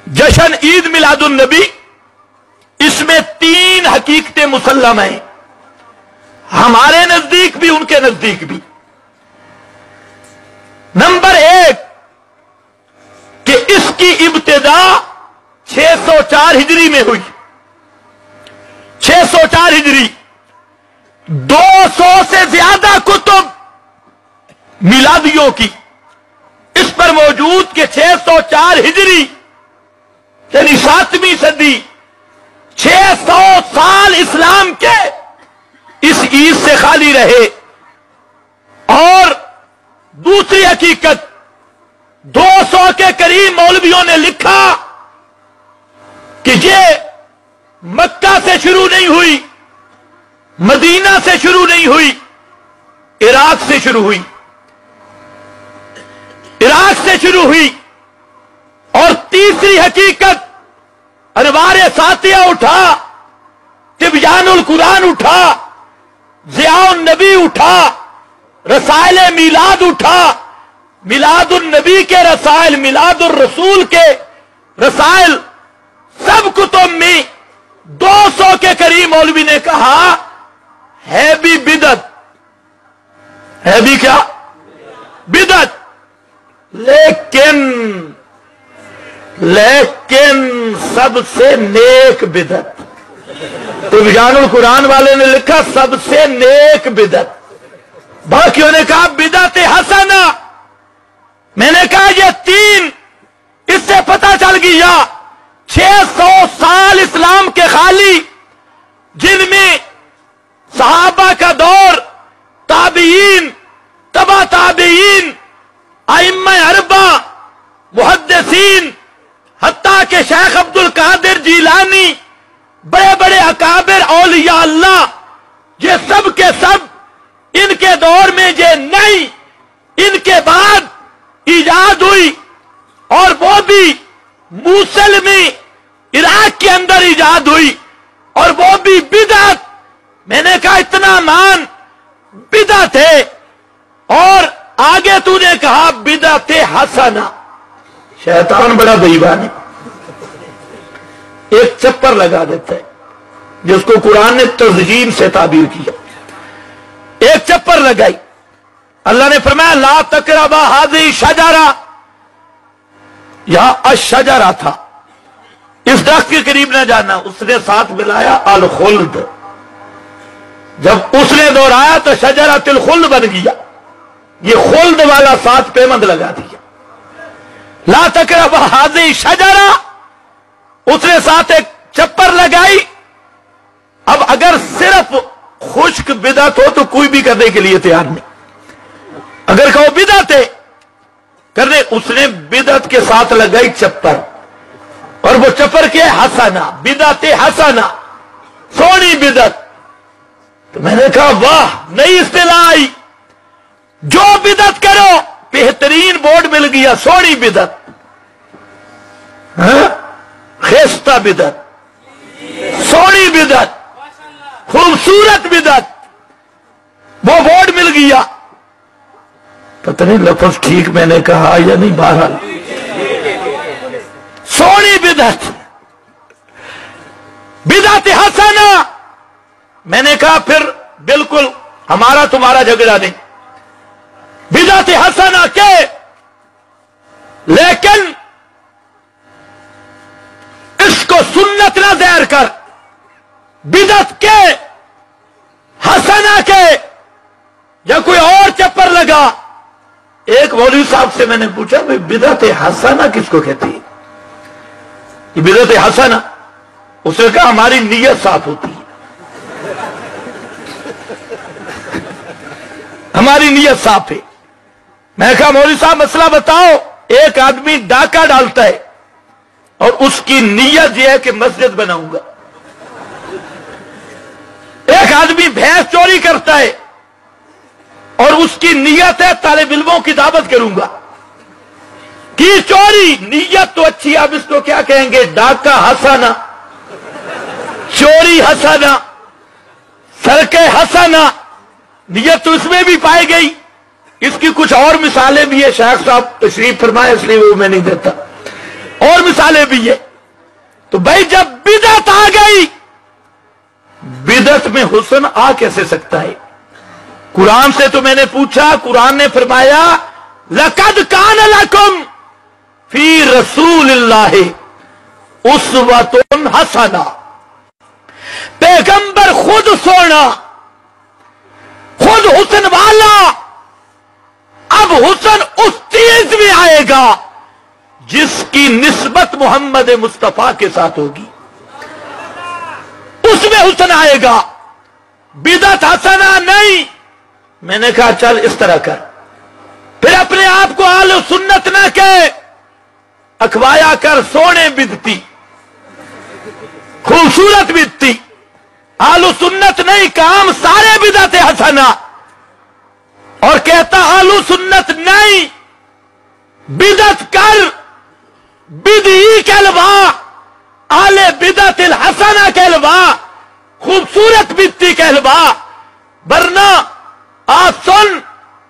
جشن عید میلاد النبی، اس میں 3 حقیقتیں مسلم ہیں، ہمارے نزدیک بھی ان کے نزدیک بھی۔ نمبر 1 کہ اس کی ابتدا 604 ہجری میں ہوئی، 604 ہجری۔ 200 سے زیادہ کتب میلادیوں کی اس پر موجود کہ 604 ہجری یعنی 7ویں صدی، 600 سال اسلام کے اس عید سے خالی رہے۔ اور دوسری حقیقت، 200 کے قریب مولویوں نے لکھا کہ یہ مکہ سے شروع نہیں ہوئی، مدینہ سے شروع نہیں ہوئی، عراق سے شروع ہوئی، عراق سے شروع ہوئی۔ اور تیسری حقیقت، انوار ساتیہ اٹھا، تبیان القرآن اٹھا، ضیاء النبی اٹھا، رسائل میلاد اٹھا، میلاد النبی کے رسائل، میلاد الرسول کے رسائل، سب کتب میں 200 کے قریب مولوی نے کہا ہے بھی بدعت، ہے بھی کیا؟ بدعت۔ لیکن سب سے نیک بدعت۔ تو بیان القرآن والے نے لکھا سب سے نیک بدعت، باقیوں نے کہا بدعت حسنہ۔ میں نے کہا یہ 3 اس سے پتہ چل گیا 600 سال اسلام کے خالی، جن میں صحابہ کا دور، تابعین، تبع تابعین، ائمہ اربعہ، محدثین، حتیٰ کہ شیخ عبد القادر جیلانی، بڑے بڑے اکابر اولیاء اللہ، یہ سب کے سب ان کے دور میں یہ نہیں، ان کے بعد ایجاد ہوئی، اور وہ بھی موصل میں عراق کے اندر ایجاد ہوئی، اور وہ بھی بدعت۔ میں نے کہا اتنا مان بدعت ہے، اور آگے تو نے کہا بدعت حسنہ۔ شیطان بڑا بےایمان ہے، ایک چپر لگا دیتا ہے جس کو قرآن نے تزیین سے تعبیر کیا، ایک چپر لگائی۔ اللہ نے فرمایا لا تقربا هذه الشجرہ، یہاں الشجرہ تھا، اس درخت کے قریب نہ جانا، اس نے ساتھ ملایا الخلد، جب اس نے دہرایا تو شجرۃ الخلد بن گیا، یہ خلد والا ساتھ پیمند لگا دیا۔ لا تقربا هذه الشجرہ، اس نے ساتھ ایک چپر لگائی۔ اب اگر صرف خشک بدعت ہو تو کوئی بھی کرنے کے لیے تیار نہیں، اگر کہو بدعت ہے کرنے، اس نے بدعت کے ساتھ لگائی چپر، اور وہ چپر کیا ہے؟ حسنہ، بدعت حسنہ، سونی بدعت۔ تو میں نے کہا واہ، نئی اصطلاح آئی، جو بدعت کرو بہترین بورڈ مل گیا، سونی بدعت، خیستہ بدعت، سونی بدعت، خوبصورت بدعت، وہ بورڈ مل گیا۔ پتہ نہیں لفظ ٹھیک میں نے کہا یا نہیں، بہرحال سونی بدعت، بدعت حسنہ۔ میں نے کہا پھر بالکل ہمارا تمہارا جھگڑا نہیں، بدعت حسنہ کے، لیکن اس کو سنت نہ ظاہر کر، بدعت کے، حسنہ کے، یا کوئی اور چپر لگا۔ ایک مولوی صاحب سے میں نے پوچھا بھئی بدعت حسنہ کس کو کہتی ہے؟ یہ بدعت حسنہ، اس نے کہا ہماری نیت صاف ہوتی ہے، ہماری نیت صاف ہے۔ میں نے کہا مولوی صاحب مسئلہ بتاؤ، ایک آدمی ڈاکہ ڈالتا ہے اور اس کی نیت یہ ہے کہ مسجد بناؤں گا، ایک آدمی بھینس چوری کرتا ہے اور اس کی نیت ہے طالب علموں کی دعوت کروں گا، کی چوری، نیت تو اچھی، اب اس کو کیا کہیں گے؟ ڈاکہ حسنہ، چوری حسنہ، سرقہ حسنہ، نیت تو اس میں بھی پائی گئی۔ اس کی کچھ اور مثالیں بھی ہے، شیخ صاحب تشریف فرمائے اس لیے وہ میں نہیں دیتا۔ اور مثالیں بھی ہے. تو بھائی جب بدعت آ گئی، بدعت میں حسن آ کیسے سکتا ہے؟ قرآن سے تو میں نے پوچھا، قرآن نے فرمایا لَقَدْ كَانَ لَكُمْ فِي رَسُولِ اللَّهِ أُسْوَةٌ حَسَنَةٌ. پیغمبر خود سونا، خود حسن والا. اب حسن اس چیز میں آئے گا جس کی نسبت محمد مصطفیٰ کے ساتھ ہوگی، اس میں حسن آئے گا. بدعت حسنہ نہیں. میں نے کہا چل اس طرح کر، پھر اپنے آپ کو اہل سنت نہ کہے، اخوایا کر سونے بدتی، خوبصورت بدتی. اہل سنت نہیں، کام سارے بدعت حسنہ. اور کہتا اہل سنت نہیں، بدعت کر، بدعی کہلوا، اہل بدعت الحسنہ کہلوا، خوبصورت بدتی کہلوا. ورنہ آج سن،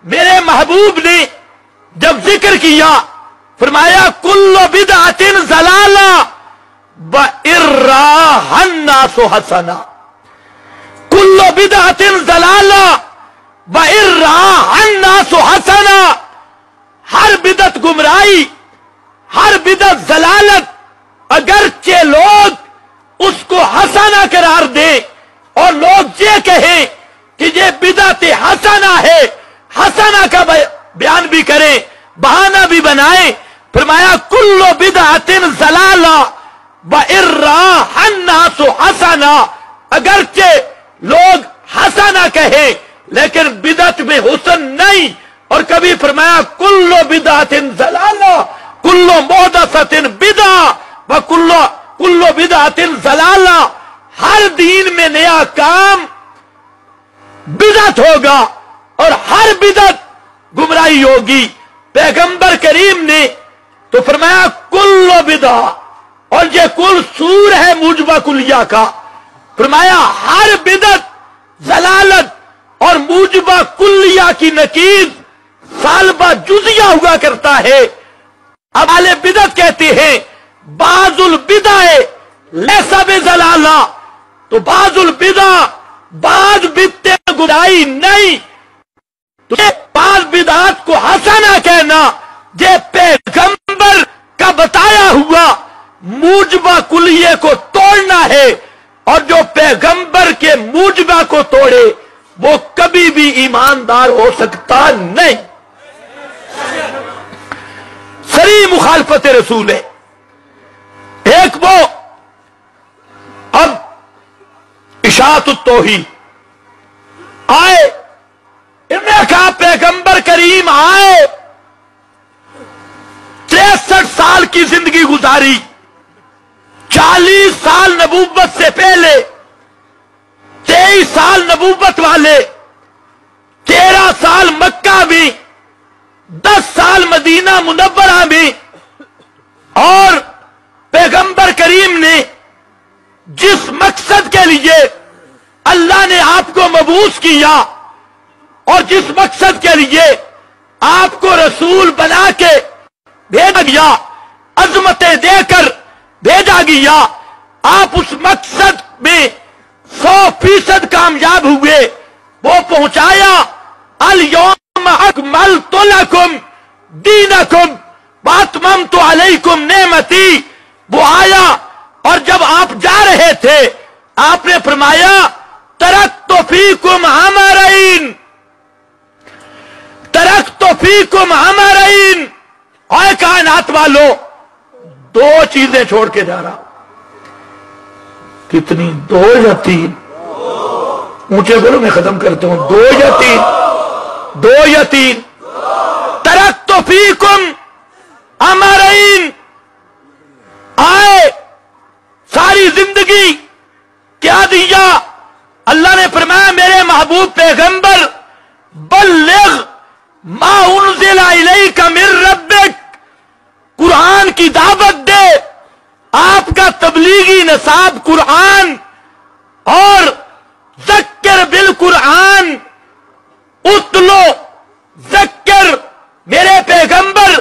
میرے محبوب نے جب ذکر کیا فرمایا کل بدعت ضلالہ وَإِرَّاهَا النَّاسُ حَسَنًا. کل بدعت ضلالہ وَإِرَّاهَا النَّاسُ حَسَنًا. ہر بدعت گمراہی، ہر بدعت ضلالت، اگرچہ لوگ اس کو حسنہ قرار دیں اور لوگ یہ کہیں کہ یہ بدعت حسنہ ہے، حسنہ کا بیان بھی کریں، بہانہ بھی بنائیں. فرمایا کل بدعت ضلالہ وَإِرَّاهَا النَّاسُ حَسَنًا. اگرچہ لوگ حسنہ کہیں لیکن بدعت میں حسن نہیں. اور کبھی فرمایا کل بدعت ضلالہ کل محدثۃ بدعہ وکل بدعت ضلالہ. ہر دین میں نیا کام بدعت ہوگا اور ہر بدعت گمراہی ہوگی. پیغمبر کریم نے تو فرمایا کل بدعہ، اور یہ کل سور ہے موجبہ کلیہ کا. فرمایا ہر بدعت ضلالت اور موجبہ کلیہ کی نقیض سالبہ جزیہ ہوا کرتا ہے. اب اہل بدعت کہتے ہیں بعض البدع لیس بضلالہ. تو بعض البدع، بعض بدعتیں گمراہی نہیں. تو یہ بعض بدعات کو حسنہ کہنا یہ پیغمبر کا بتایا ہوا موجبہ کلیہ کو توڑنا ہے. اور جو پیغمبر کے موجبہ کو توڑے وہ کبھی بھی ایماندار ہو سکتا نہیں. سری مخالفت رسول ہے. ایک وہ اب اشاعت التوحید آئے، انہوں نے کہا پیغمبر کریم آئے، 63 سال کی زندگی گزاری، 40 سال نبوت سے پہلے، 23 سال نبوت والے، 13 سال مکہ بھی، 10 سال مدینہ منورہ میں. اور پیغمبر کریم نے جس مقصد کے لیے اللہ نے آپ کو مبعوث کیا اور جس مقصد کے لیے آپ کو رسول بنا کے بھیجا گیا، عظمتیں دے کر بھیجا گیا، آپ اس مقصد میں 100% کامیاب ہوئے. وہ پہنچایا الیوم اکملت لکم دینکم واتممت علیکم نعمتی. وہ آیا اور جب آپ جا رہے تھے آپ نے فرمایا ترکت فیکم امرین، ترکت فیکم امرین. اے کائنات والو، 2 چیزیں چھوڑ کے جا رہا. کتنی؟ 2 یا 3؟ اونچے بولو میں ختم کرتا ہوں. 2 یا 3؟ 2 یا 3؟ ترکت فیکم امرین. آئے، ساری زندگی کیا دیا؟ اللہ نے فرمایا میرے محبوب پیغمبر بلغ ما انزل الیک من ربک، قرآن کی دعوت دے. آپ کا تبلیغی نصاب قرآن، اور ذکر بالقرآن، اتلو ذکر. میرے پیغمبر